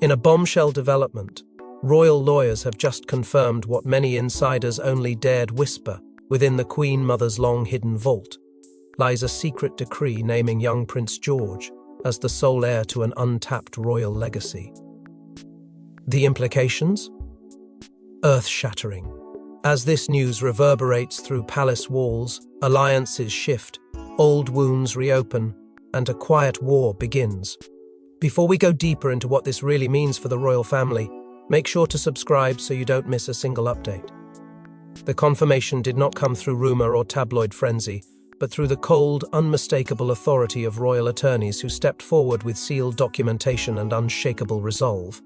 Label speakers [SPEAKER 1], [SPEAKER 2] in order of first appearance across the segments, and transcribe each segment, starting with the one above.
[SPEAKER 1] In a bombshell development, royal lawyers have just confirmed what many insiders only dared whisper. Within the Queen Mother's long-hidden vault lies a secret decree naming young Prince George as the sole heir to an untapped royal legacy. The implications? Earth-shattering. As this news reverberates through palace walls, alliances shift, old wounds reopen, and a quiet war begins. Before we go deeper into what this really means for the royal family, make sure to subscribe so you don't miss a single update. The confirmation did not come through rumor or tabloid frenzy, but through the cold, unmistakable authority of royal attorneys who stepped forward with sealed documentation and unshakable resolve.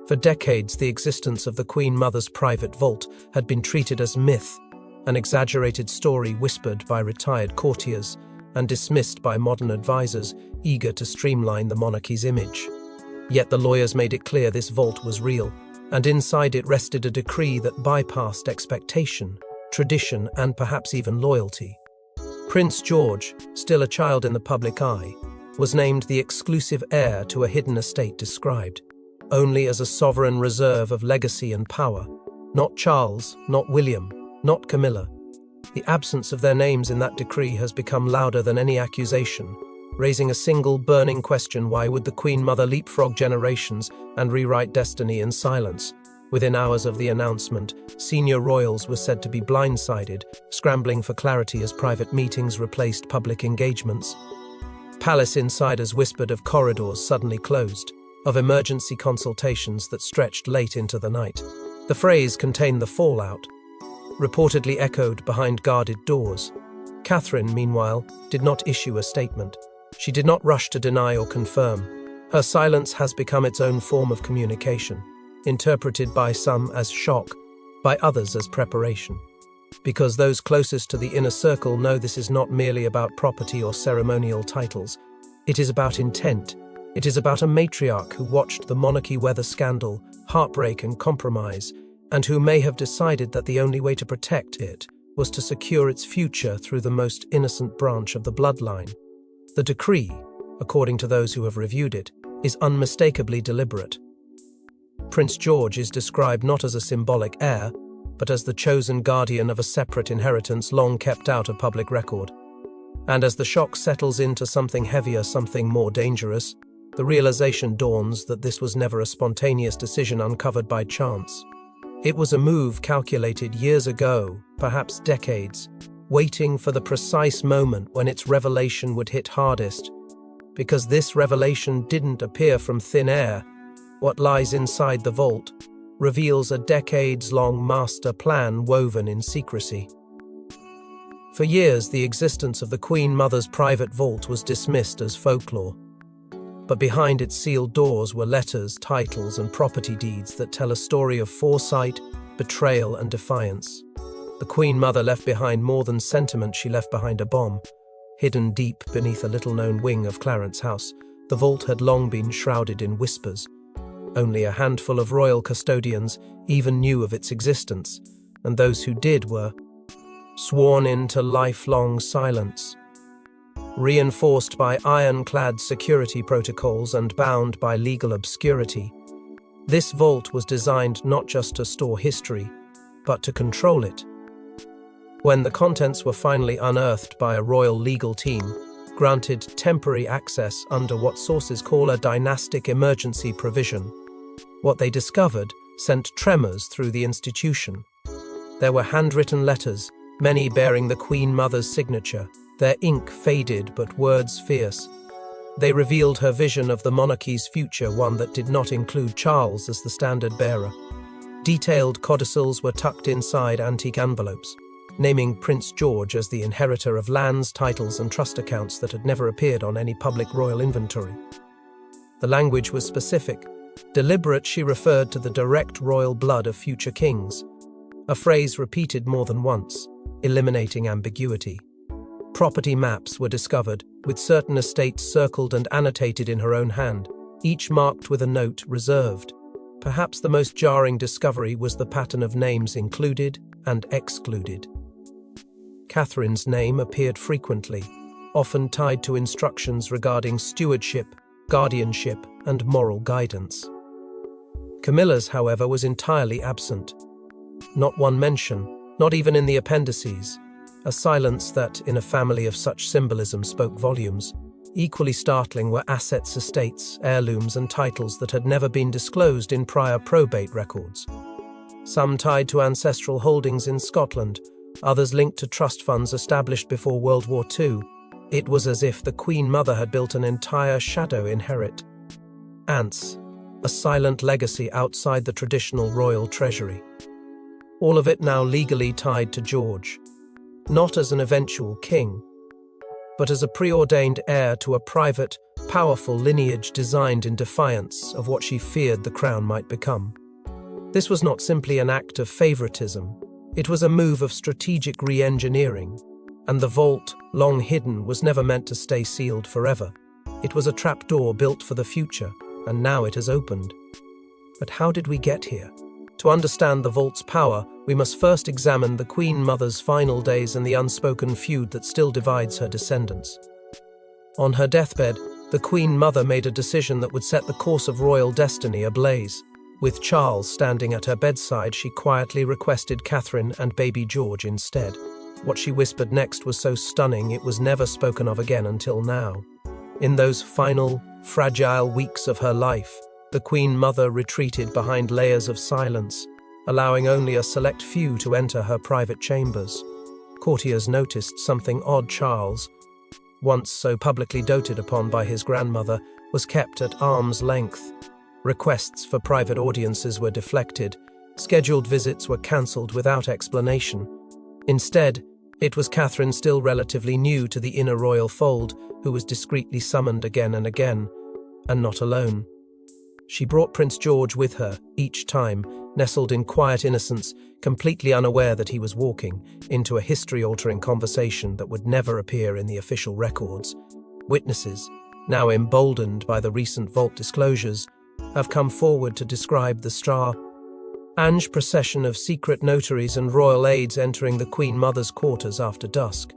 [SPEAKER 1] For decades, the existence of the Queen Mother's private vault had been treated as myth, an exaggerated story whispered by retired courtiers and dismissed by modern advisors eager to streamline the monarchy's image. Yet the lawyers made it clear this vault was real, and inside it rested a decree that bypassed expectation, tradition, and perhaps even loyalty. Prince George, still a child in the public eye, was named the exclusive heir to a hidden estate described only as a sovereign reserve of legacy and power. Not Charles, not William, not Camilla. The absence of their names in that decree has become louder than any accusation, raising a single burning question: why would the Queen Mother leapfrog generations and rewrite destiny in silence? Within hours of the announcement, senior royals were said to be blindsided, scrambling for clarity as private meetings replaced public engagements. Palace insiders whispered of corridors suddenly closed, of emergency consultations that stretched late into the night. The phrase contained the fallout, reportedly echoed behind guarded doors. Catherine, meanwhile, did not issue a statement. She did not rush to deny or confirm. Her silence has become its own form of communication, interpreted by some as shock, by others as preparation. Because those closest to the inner circle know this is not merely about property or ceremonial titles. It is about intent. It is about a matriarch who watched the monarchy weather scandal, heartbreak, and compromise, and who may have decided that the only way to protect it was to secure its future through the most innocent branch of the bloodline. The decree, according to those who have reviewed it, is unmistakably deliberate. Prince George is described not as a symbolic heir, but as the chosen guardian of a separate inheritance long kept out of public record. And as the shock settles into something heavier, something more dangerous, the realization dawns that this was never a spontaneous decision uncovered by chance. It was a move calculated years ago, perhaps decades, waiting for the precise moment when its revelation would hit hardest. Because this revelation didn't appear from thin air, what lies inside the vault reveals a decades-long master plan woven in secrecy. For years, the existence of the Queen Mother's private vault was dismissed as folklore. But behind its sealed doors were letters, titles, and property deeds that tell a story of foresight, betrayal, and defiance. The Queen Mother left behind more than sentiment. She left behind a bomb. Hidden deep beneath a little-known wing of Clarence House, the vault had long been shrouded in whispers. Only a handful of royal custodians even knew of its existence, and those who did were sworn into lifelong silence. Reinforced by ironclad security protocols and bound by legal obscurity, this vault was designed not just to store history, but to control it. When the contents were finally unearthed by a royal legal team, granted temporary access under what sources call a dynastic emergency provision, what they discovered sent tremors through the institution. There were handwritten letters, many bearing the Queen Mother's signature, their ink faded but words fierce. They revealed her vision of the monarchy's future, one that did not include Charles as the standard bearer. Detailed codicils were tucked inside antique envelopes, naming Prince George as the inheritor of lands, titles, and trust accounts that had never appeared on any public royal inventory. The language was specific. Deliberate, she referred to the direct royal blood of future kings, a phrase repeated more than once, eliminating ambiguity. Property maps were discovered, with certain estates circled and annotated in her own hand, each marked with a note reserved. Perhaps the most jarring discovery was the pattern of names included and excluded. Catherine's name appeared frequently, often tied to instructions regarding stewardship, guardianship, and moral guidance. Camilla's, however, was entirely absent. Not one mention, not even in the appendices, a silence that, in a family of such symbolism, spoke volumes. Equally startling were assets, estates, heirlooms, and titles that had never been disclosed in prior probate records. Some tied to ancestral holdings in Scotland, others linked to trust funds established before World War II. It was as if the Queen Mother had built an entire shadow inherit. Ants, a silent legacy outside the traditional royal treasury. All of it now legally tied to George, not as an eventual king, but as a preordained heir to a private, powerful lineage designed in defiance of what she feared the crown might become. This was not simply an act of favoritism, it was a move of strategic re-engineering, and the vault, long hidden, was never meant to stay sealed forever. It was a trapdoor built for the future, and now it has opened. But how did we get here? To understand the vault's power, we must first examine the Queen Mother's final days and the unspoken feud that still divides her descendants. On her deathbed, the Queen Mother made a decision that would set the course of royal destiny ablaze. With Charles standing at her bedside, she quietly requested Catherine and baby George instead. What she whispered next was so stunning it was never spoken of again until now. In those final, fragile weeks of her life, the Queen Mother retreated behind layers of silence, allowing only a select few to enter her private chambers. Courtiers noticed something odd. Charles, once so publicly doted upon by his grandmother, was kept at arm's length. Requests for private audiences were deflected, scheduled visits were cancelled without explanation. Instead, it was Catherine, still relatively new to the inner royal fold, who was discreetly summoned again and again, and not alone. She brought Prince George with her, each time, nestled in quiet innocence, completely unaware that he was walking into a history-altering conversation that would never appear in the official records. Witnesses, now emboldened by the recent vault disclosures, have come forward to describe the strange procession of secret notaries and royal aides entering the Queen Mother's quarters after dusk.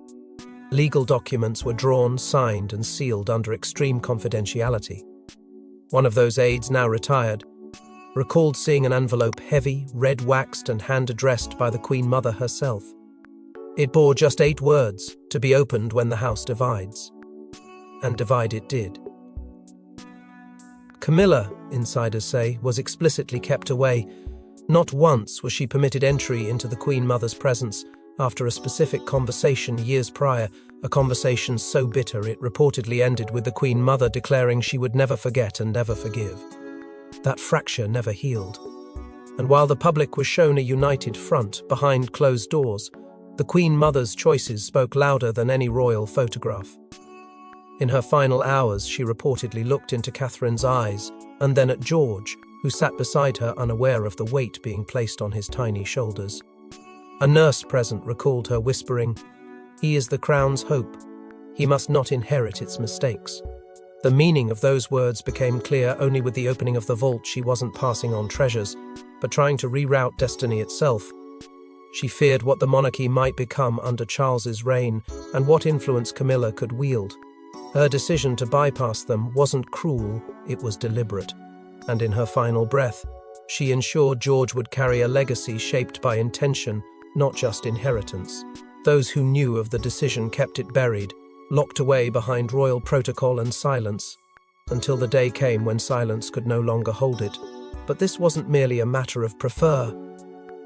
[SPEAKER 1] Legal documents were drawn, signed, and sealed under extreme confidentiality. One of those aides, now retired, recalled seeing an envelope heavy, red-waxed, and hand-addressed by the Queen Mother herself. It bore just 8 words, to be opened when the house divides. And divide it did. Camilla, insiders say, was explicitly kept away. Not once was she permitted entry into the Queen Mother's presence after a specific conversation years prior, a conversation so bitter it reportedly ended with the Queen Mother declaring she would never forget and never forgive. That fracture never healed. And while the public was shown a united front behind closed doors, the Queen Mother's choices spoke louder than any royal photograph. In her final hours, she reportedly looked into Catherine's eyes, and then at George, who sat beside her unaware of the weight being placed on his tiny shoulders. A nurse present recalled her whispering, "He is the crown's hope. He must not inherit its mistakes." The meaning of those words became clear only with the opening of the vault. She wasn't passing on treasures, but trying to reroute destiny itself. She feared what the monarchy might become under Charles's reign and what influence Camilla could wield. Her decision to bypass them wasn't cruel, it was deliberate. And in her final breath, she ensured George would carry a legacy shaped by intention, not just inheritance. Those who knew of the decision kept it buried, locked away behind royal protocol and silence, until the day came when silence could no longer hold it. But this wasn't merely a matter of prefer.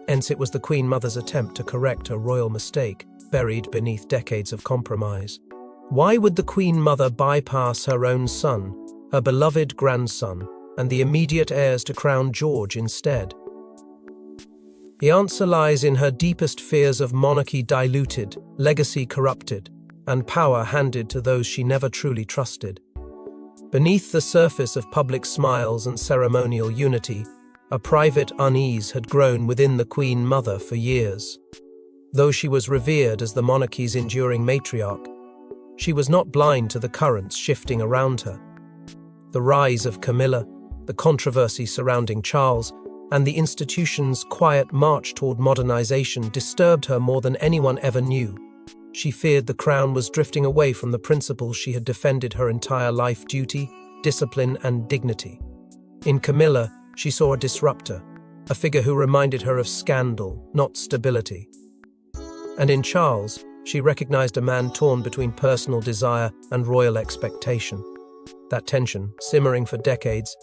[SPEAKER 1] Hence it was the Queen Mother's attempt to correct a royal mistake, buried beneath decades of compromise. Why would the Queen Mother bypass her own son, her beloved grandson, and the immediate heirs to Crown George instead? The answer lies in her deepest fears of monarchy diluted, legacy corrupted, and power handed to those she never truly trusted. Beneath the surface of public smiles and ceremonial unity, a private unease had grown within the Queen Mother for years. Though she was revered as the monarchy's enduring matriarch, she was not blind to the currents shifting around her. The rise of Camilla, the controversy surrounding Charles, and the institution's quiet march toward modernization disturbed her more than anyone ever knew. She feared the crown was drifting away from the principles she had defended her entire life: duty, discipline, and dignity. In Camilla, She saw a disruptor, a figure who reminded her of scandal, not stability. And in Charles, she recognized a man torn between personal desire and royal expectation. That tension, simmering for decades,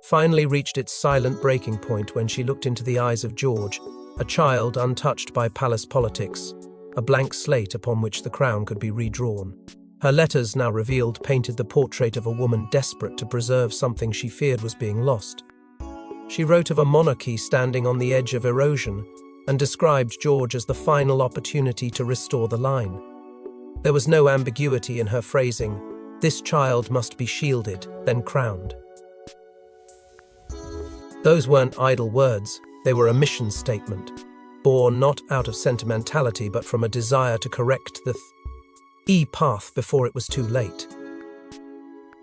[SPEAKER 1] finally reached its silent breaking point when she looked into the eyes of George, a child untouched by palace politics, a blank slate upon which the crown could be redrawn. Her letters, now revealed, painted the portrait of a woman desperate to preserve something she feared was being lost. She wrote of a monarchy standing on the edge of erosion and described George as the final opportunity to restore the line. There was no ambiguity in her phrasing. This child must be shielded, then crowned. Those weren't idle words, they were a mission statement, born not out of sentimentality but from a desire to correct the path before it was too late.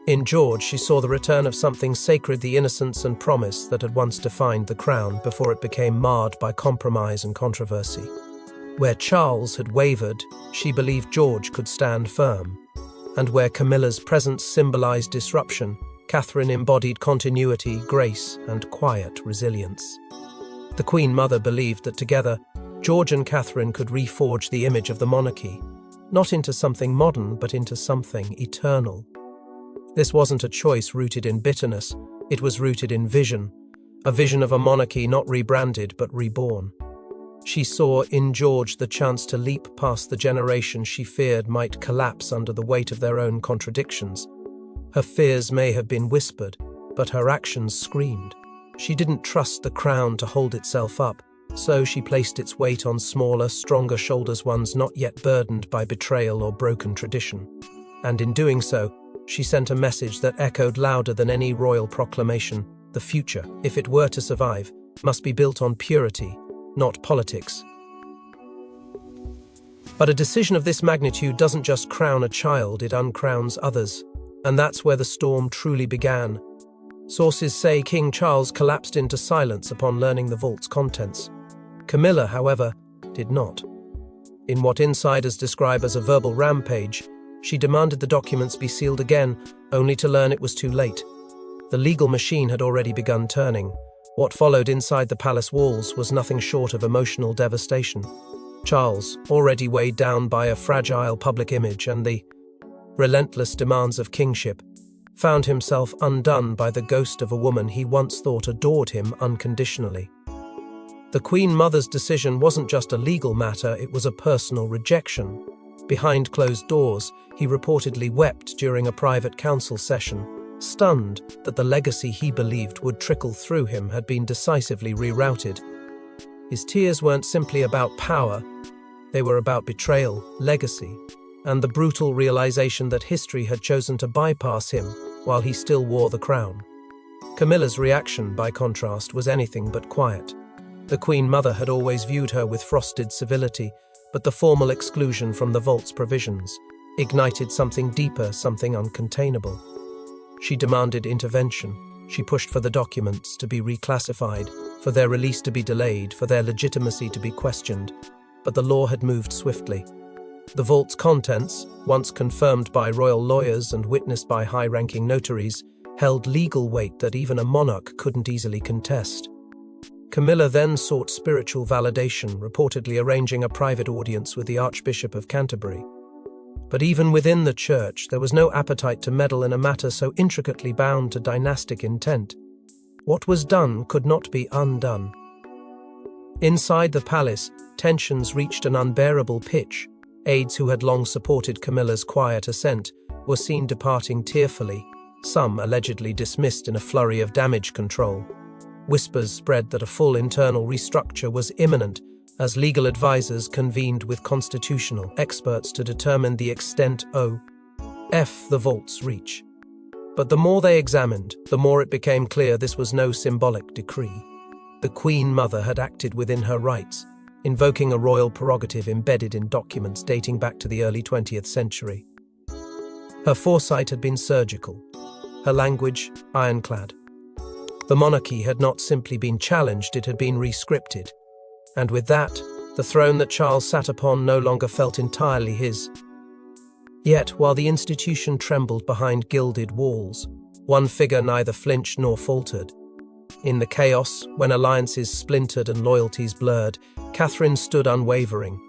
[SPEAKER 1] In George, she saw the return of something sacred, the innocence and promise that had once defined the crown before it became marred by compromise and controversy. Where Charles had wavered, she believed George could stand firm. And where Camilla's presence symbolized disruption, Catherine embodied continuity, grace, and quiet resilience. The Queen Mother believed that together, George and Catherine could reforge the image of the monarchy, not into something modern, but into something eternal. This wasn't a choice rooted in bitterness, it was rooted in vision, a vision of a monarchy not rebranded but reborn. She saw in George the chance to leap past the generation she feared might collapse under the weight of their own contradictions. Her fears may have been whispered, but her actions screamed. She didn't trust the crown to hold itself up, so she placed its weight on smaller, stronger shoulders, ones not yet burdened by betrayal or broken tradition. And in doing so, she sent a message that echoed louder than any royal proclamation. The future, if it were to survive, must be built on purity, not politics. But a decision of this magnitude doesn't just crown a child, it uncrowns others. And that's where the storm truly began. Sources say King Charles collapsed into silence upon learning the vault's contents. Camilla, however, did not. In what insiders describe as a verbal rampage, she demanded the documents be sealed again, only to learn it was too late. The legal machine had already begun turning. What followed inside the palace walls was nothing short of emotional devastation. Charles, already weighed down by a fragile public image and the relentless demands of kingship, found himself undone by the ghost of a woman he once thought adored him unconditionally. The Queen Mother's decision wasn't just a legal matter, it was a personal rejection. Behind closed doors, he reportedly wept during a private council session, stunned that the legacy he believed would trickle through him had been decisively rerouted. His tears weren't simply about power, they were about betrayal, legacy, and the brutal realization that history had chosen to bypass him while he still wore the crown. Camilla's reaction, by contrast, was anything but quiet. The Queen Mother had always viewed her with frosted civility, but the formal exclusion from the vault's provisions ignited something deeper, something uncontainable. She demanded intervention. She pushed for the documents to be reclassified, for their release to be delayed, for their legitimacy to be questioned. But the law had moved swiftly. The vault's contents, once confirmed by royal lawyers and witnessed by high-ranking notaries, held legal weight that even a monarch couldn't easily contest. Camilla then sought spiritual validation, reportedly arranging a private audience with the Archbishop of Canterbury. But even within the church, there was no appetite to meddle in a matter so intricately bound to dynastic intent. What was done could not be undone. Inside the palace, tensions reached an unbearable pitch. Aides who had long supported Camilla's quiet ascent were seen departing tearfully, some allegedly dismissed in a flurry of damage control. Whispers spread that a full internal restructure was imminent as legal advisors convened with constitutional experts to determine the extent of the vault's reach. But the more they examined, the more it became clear this was no symbolic decree. The Queen Mother had acted within her rights, invoking a royal prerogative embedded in documents dating back to the early 20th century. Her foresight had been surgical, her language ironclad. The monarchy had not simply been challenged, it had been rescripted. And with that, the throne that Charles sat upon no longer felt entirely his. Yet, while the institution trembled behind gilded walls, one figure neither flinched nor faltered. In the chaos, when alliances splintered and loyalties blurred, Catherine stood unwavering.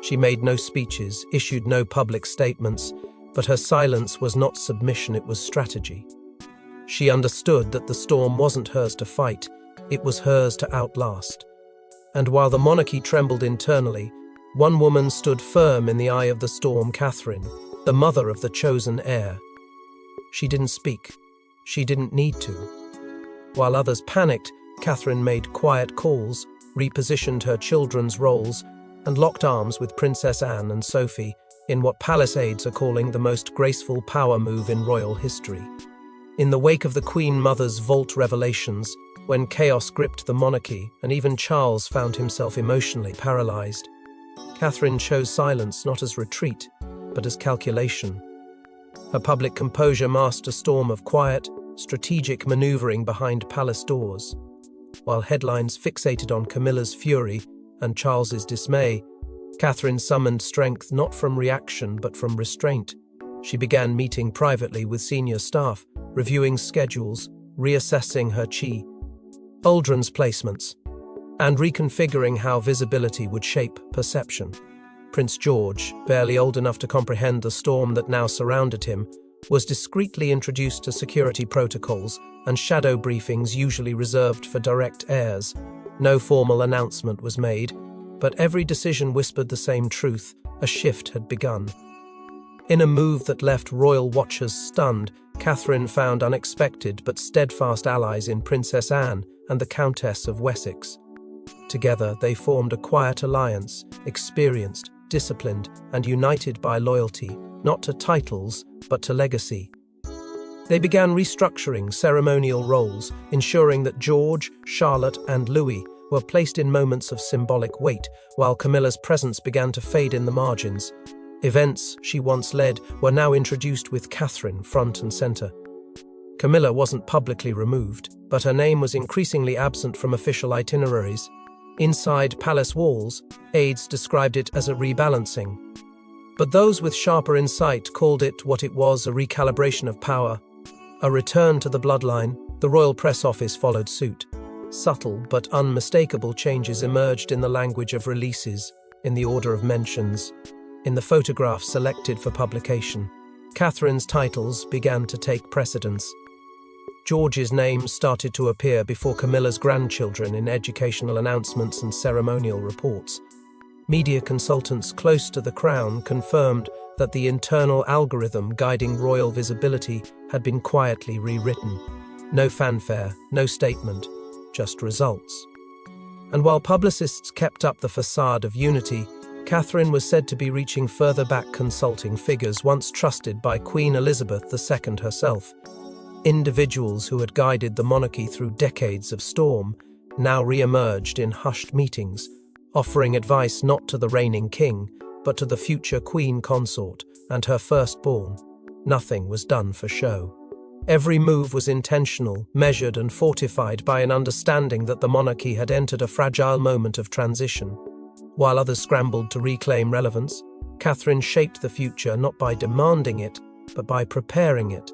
[SPEAKER 1] She made no speeches, issued no public statements, but her silence was not submission, it was strategy. She understood that the storm wasn't hers to fight, it was hers to outlast. And while the monarchy trembled internally, one woman stood firm in the eye of the storm: Catherine, the mother of the chosen heir. She didn't speak. She didn't need to. While others panicked, Catherine made quiet calls, repositioned her children's roles, and locked arms with Princess Anne and Sophie in what palace aides are calling the most graceful power move in royal history. In the wake of the Queen Mother's vault revelations, when chaos gripped the monarchy and even Charles found himself emotionally paralyzed, Catherine chose silence not as retreat, but as calculation. Her public composure masked a storm of quiet, strategic maneuvering behind palace doors. While headlines fixated on Camilla's fury and Charles's dismay, Catherine summoned strength not from reaction but from restraint. She began meeting privately with senior staff, reviewing schedules, reassessing her children's placements, and reconfiguring how visibility would shape perception. Prince George, barely old enough to comprehend the storm that now surrounded him, was discreetly introduced to security protocols and shadow briefings usually reserved for direct heirs. No formal announcement was made, but every decision whispered the same truth: a shift had begun. In a move that left royal watchers stunned, Catherine found unexpected but steadfast allies in Princess Anne and the Countess of Wessex. Together they formed a quiet alliance, experienced, disciplined, and united by loyalty, not to titles, but to legacy. They began restructuring ceremonial roles, ensuring that George, Charlotte, and Louis were placed in moments of symbolic weight, while Camilla's presence began to fade in the margins. Events she once led were now introduced with Catherine front and center. Camilla wasn't publicly removed, but her name was increasingly absent from official itineraries. Inside palace walls, aides described it as a rebalancing. But those with sharper insight called it what it was: a recalibration of power, a return to the bloodline. The royal press office followed suit. Subtle but unmistakable changes emerged in the language of releases, in the order of mentions, in the photographs selected for publication. Catherine's titles began to take precedence. George's name started to appear before Camilla's grandchildren in educational announcements and ceremonial reports. Media consultants close to the crown confirmed that the internal algorithm guiding royal visibility had been quietly rewritten. No fanfare, no statement, just results. And while publicists kept up the facade of unity, Catherine was said to be reaching further back, consulting figures once trusted by Queen Elizabeth II herself. Individuals who had guided the monarchy through decades of storm now re-emerged in hushed meetings, offering advice not to the reigning king, but to the future queen consort and her firstborn. Nothing was done for show. Every move was intentional, measured, and fortified by an understanding that the monarchy had entered a fragile moment of transition. While others scrambled to reclaim relevance, Catherine shaped the future not by demanding it, but by preparing it.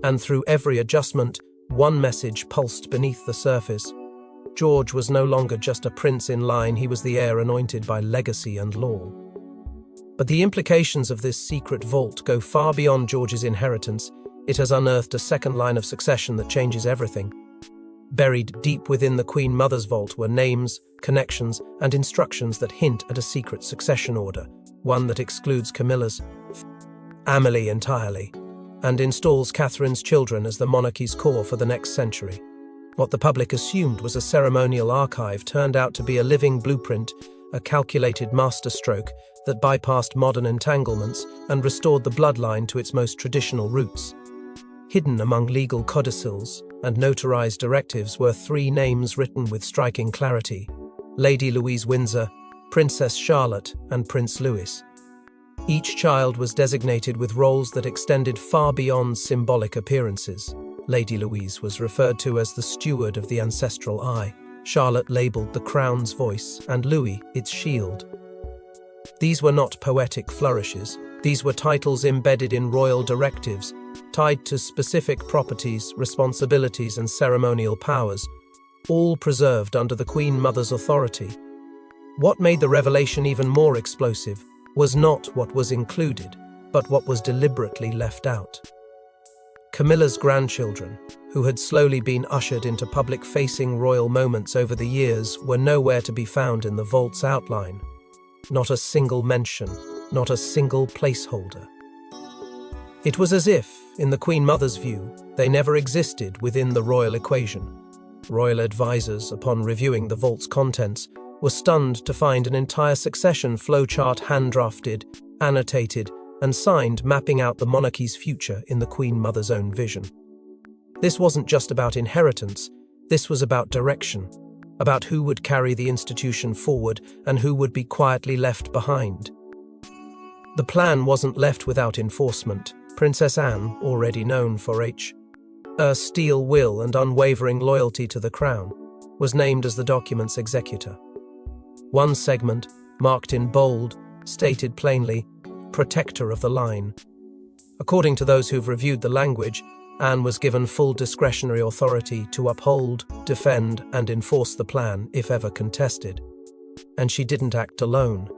[SPEAKER 1] And through every adjustment, one message pulsed beneath the surface. George was no longer just a prince in line, he was the heir anointed by legacy and law. But the implications of this secret vault go far beyond George's inheritance. It has unearthed a second line of succession that changes everything. Buried deep within the Queen Mother's vault were names, connections, and instructions that hint at a secret succession order, one that excludes Camilla's family entirely, and installs Catherine's children as the monarchy's core for the next century. What the public assumed was a ceremonial archive turned out to be a living blueprint, a calculated masterstroke that bypassed modern entanglements and restored the bloodline to its most traditional roots. Hidden among legal codicils and notarized directives were three names written with striking clarity: Lady Louise Windsor, Princess Charlotte, and Prince Louis. Each child was designated with roles that extended far beyond symbolic appearances. Lady Louise was referred to as the steward of the ancestral eye, Charlotte labelled the crown's voice, and Louis its shield. These were not poetic flourishes. These were titles embedded in royal directives, tied to specific properties, responsibilities, and ceremonial powers, all preserved under the Queen Mother's authority. What made the revelation even more explosive was not what was included, but what was deliberately left out. Camilla's grandchildren, who had slowly been ushered into public-facing royal moments over the years, were nowhere to be found in the vault's outline. Not a single mention, not a single placeholder. It was as if, in the Queen Mother's view, they never existed within the royal equation. Royal advisors, upon reviewing the vault's contents, were stunned to find an entire succession flowchart hand-drafted, annotated, and signed, mapping out the monarchy's future in the Queen Mother's own vision. This wasn't just about inheritance, this was about direction, about who would carry the institution forward and who would be quietly left behind. The plan wasn't left without enforcement. Princess Anne, already known for her steel will and unwavering loyalty to the crown, was named as the document's executor. One segment, marked in bold, stated plainly, "Protector of the line." According to those who've reviewed the language, Anne was given full discretionary authority to uphold, defend, and enforce the plan if ever contested. And she didn't act alone.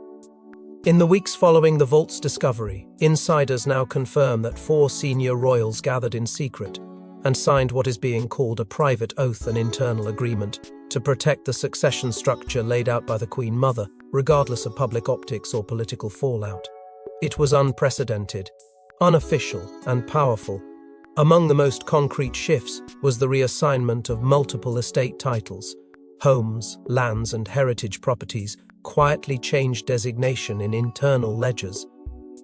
[SPEAKER 1] In the weeks following the vault's discovery, insiders now confirm that 4 senior royals gathered in secret and signed what is being called a private oath and internal agreement to protect the succession structure laid out by the Queen Mother, regardless of public optics or political fallout. It was unprecedented, unofficial, and powerful. Among the most concrete shifts was the reassignment of multiple estate titles. Homes, lands, and heritage properties quietly changed designation in internal ledgers.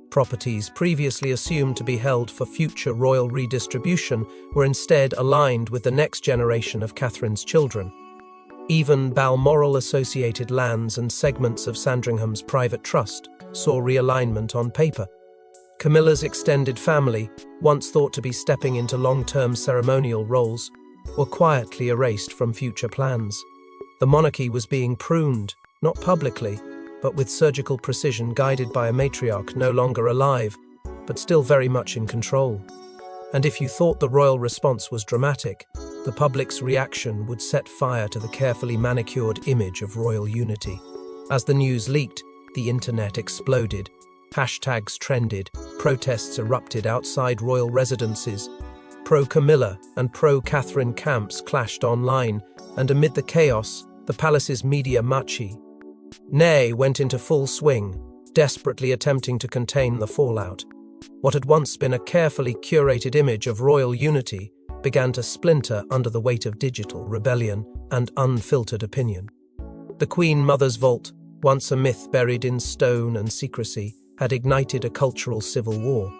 [SPEAKER 1] Properties previously assumed to be held for future royal redistribution were instead aligned with the next generation of Catherine's children. Even Balmoral-associated lands and segments of Sandringham's private trust saw realignment on paper. Camilla's extended family, once thought to be stepping into long-term ceremonial roles, were quietly erased from future plans. The monarchy was being pruned, not publicly, but with surgical precision, guided by a matriarch no longer alive, but still very much in control. And if you thought the royal response was dramatic, the public's reaction would set fire to the carefully manicured image of royal unity. As the news leaked, the internet exploded. Hashtags trended, protests erupted outside royal residences. Pro-Camilla and pro-Catherine camps clashed online, and amid the chaos, the palace's media machi went into full swing, desperately attempting to contain the fallout. What had once been a carefully curated image of royal unity began to splinter under the weight of digital rebellion and unfiltered opinion. The Queen Mother's vault, once a myth buried in stone and secrecy, had ignited a cultural civil war.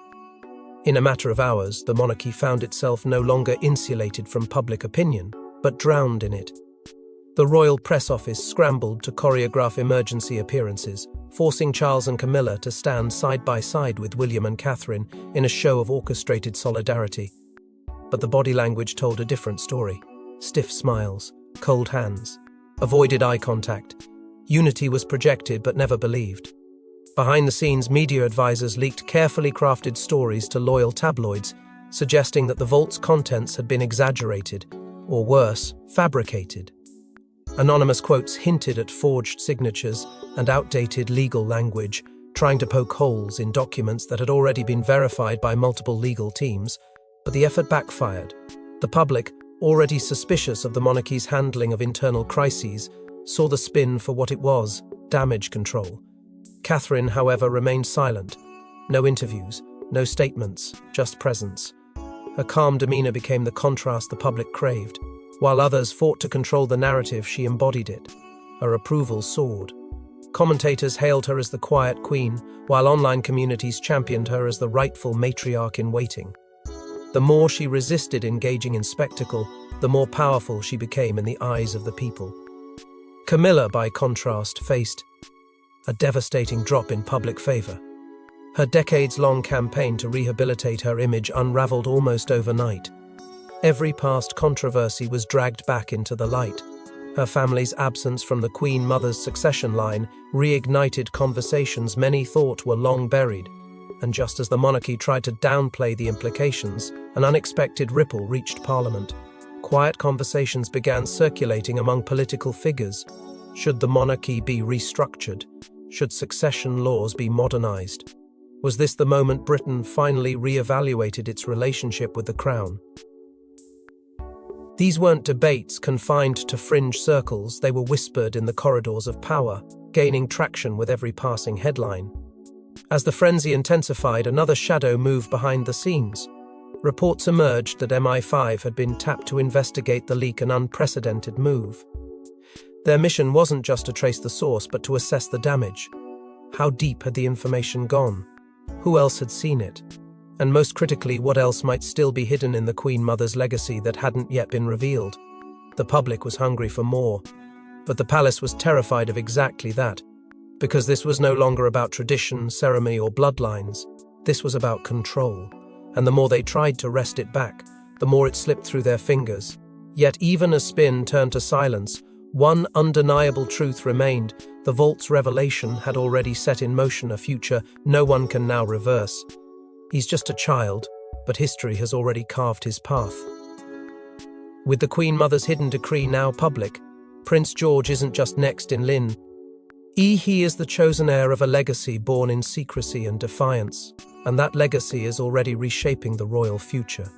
[SPEAKER 1] In a matter of hours, the monarchy found itself no longer insulated from public opinion, but drowned in it. The royal press office scrambled to choreograph emergency appearances, forcing Charles and Camilla to stand side by side with William and Catherine in a show of orchestrated solidarity. But the body language told a different story. Stiff smiles, cold hands, avoided eye contact. Unity was projected but never believed. Behind the scenes, media advisors leaked carefully crafted stories to loyal tabloids, suggesting that the vault's contents had been exaggerated, or worse, fabricated. Anonymous quotes hinted at forged signatures and outdated legal language, trying to poke holes in documents that had already been verified by multiple legal teams, but the effort backfired. The public, already suspicious of the monarchy's handling of internal crises, saw the spin for what it was: damage control. Catherine, however, remained silent. No interviews, no statements, just presence. Her calm demeanor became the contrast the public craved. While others fought to control the narrative, she embodied it. Her approval soared. Commentators hailed her as the quiet queen, while online communities championed her as the rightful matriarch in waiting. The more she resisted engaging in spectacle, the more powerful she became in the eyes of the people. Camilla, by contrast, faced a devastating drop in public favor. Her decades-long campaign to rehabilitate her image unraveled almost overnight. Every past controversy was dragged back into the light. Her family's absence from the Queen Mother's succession line reignited conversations many thought were long buried. And just as the monarchy tried to downplay the implications, an unexpected ripple reached Parliament. quiet conversations began circulating among political figures. Should the monarchy be restructured? Should succession laws be modernized? Was this the moment Britain finally re-evaluated its relationship with the crown? These weren't debates confined to fringe circles, they were whispered in the corridors of power, gaining traction with every passing headline. As the frenzy intensified, another shadow moved behind the scenes. Reports emerged that MI5 had been tapped to investigate the leak, an unprecedented move. Their mission wasn't just to trace the source, but to assess the damage. How deep had the information gone? Who else had seen it? And most critically, what else might still be hidden in the Queen Mother's legacy that hadn't yet been revealed? The public was hungry for more, but the palace was terrified of exactly that, because this was no longer about tradition, ceremony, or bloodlines. This was about control, and the more they tried to wrest it back, the more it slipped through their fingers. Yet even as spin turned to silence, one undeniable truth remained: the vault's revelation had already set in motion a future no one can now reverse. He's just a child, but history has already carved his path. With the Queen Mother's hidden decree now public, Prince George isn't just next in line. He is the chosen heir of a legacy born in secrecy and defiance, and that legacy is already reshaping the royal future.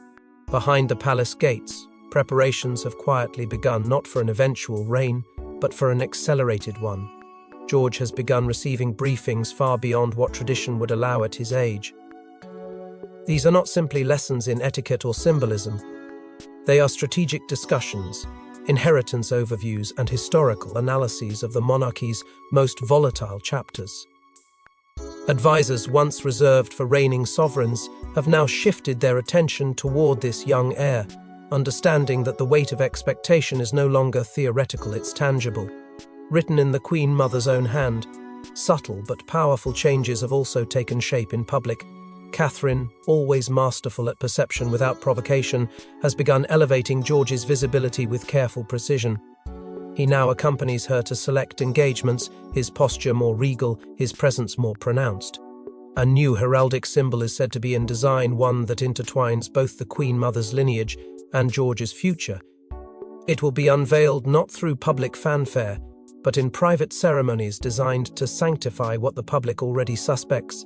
[SPEAKER 1] Behind the palace gates, preparations have quietly begun, not for an eventual reign, but for an accelerated one. George has begun receiving briefings far beyond what tradition would allow at his age. These are not simply lessons in etiquette or symbolism. They are strategic discussions, inheritance overviews, and historical analyses of the monarchy's most volatile chapters. Advisors once reserved for reigning sovereigns have now shifted their attention toward this young heir, understanding that the weight of expectation is no longer theoretical, it's tangible. Written in the Queen Mother's own hand, subtle but powerful changes have also taken shape in public. Catherine, always masterful at perception without provocation, has begun elevating George's visibility with careful precision. He now accompanies her to select engagements, his posture more regal, his presence more pronounced. A new heraldic symbol is said to be in design, one that intertwines both the Queen Mother's lineage and George's future. It will be unveiled not through public fanfare, but in private ceremonies designed to sanctify what the public already suspects.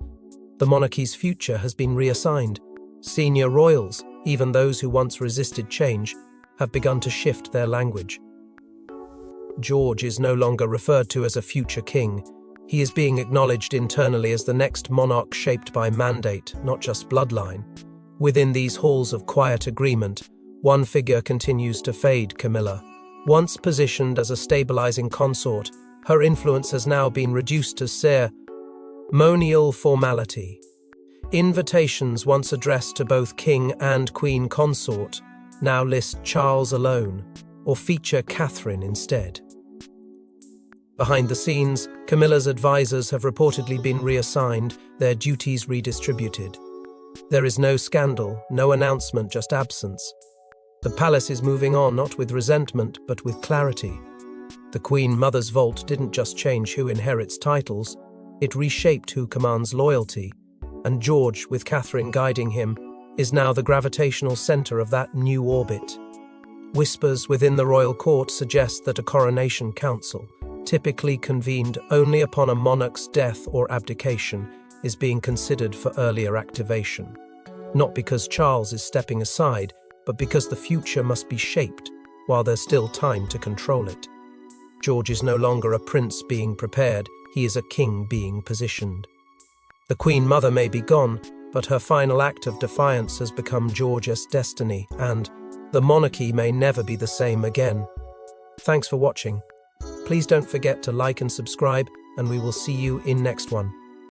[SPEAKER 1] The monarchy's future has been reassigned. Senior royals, even those who once resisted change, have begun to shift their language. George is no longer referred to as a future king. He is being acknowledged internally as the next monarch shaped by mandate, not just bloodline. Within these halls of quiet agreement, one figure continues to fade: Camilla. Once positioned as a stabilizing consort, her influence has now been reduced to ceremonial formality. Invitations once addressed to both king and queen consort now list Charles alone, or feature Catherine instead. Behind the scenes, Camilla's advisors have reportedly been reassigned, their duties redistributed. There is no scandal, no announcement, just absence. The palace is moving on, not with resentment, but with clarity. The Queen Mother's vault didn't just change who inherits titles, it reshaped who commands loyalty, and George, with Catherine guiding him, is now the gravitational center of that new orbit. Whispers within the royal court suggest that a coronation council, typically convened only upon a monarch's death or abdication, is being considered for earlier activation. Not because Charles is stepping aside, but because the future must be shaped while there's still time to control it. George is no longer a prince being prepared, he is a king being positioned. The Queen Mother may be gone, but her final act of defiance has become George's destiny, and the monarchy may never be the same again. Thanks for watching. Please don't forget to like and subscribe, and we will see you in next one.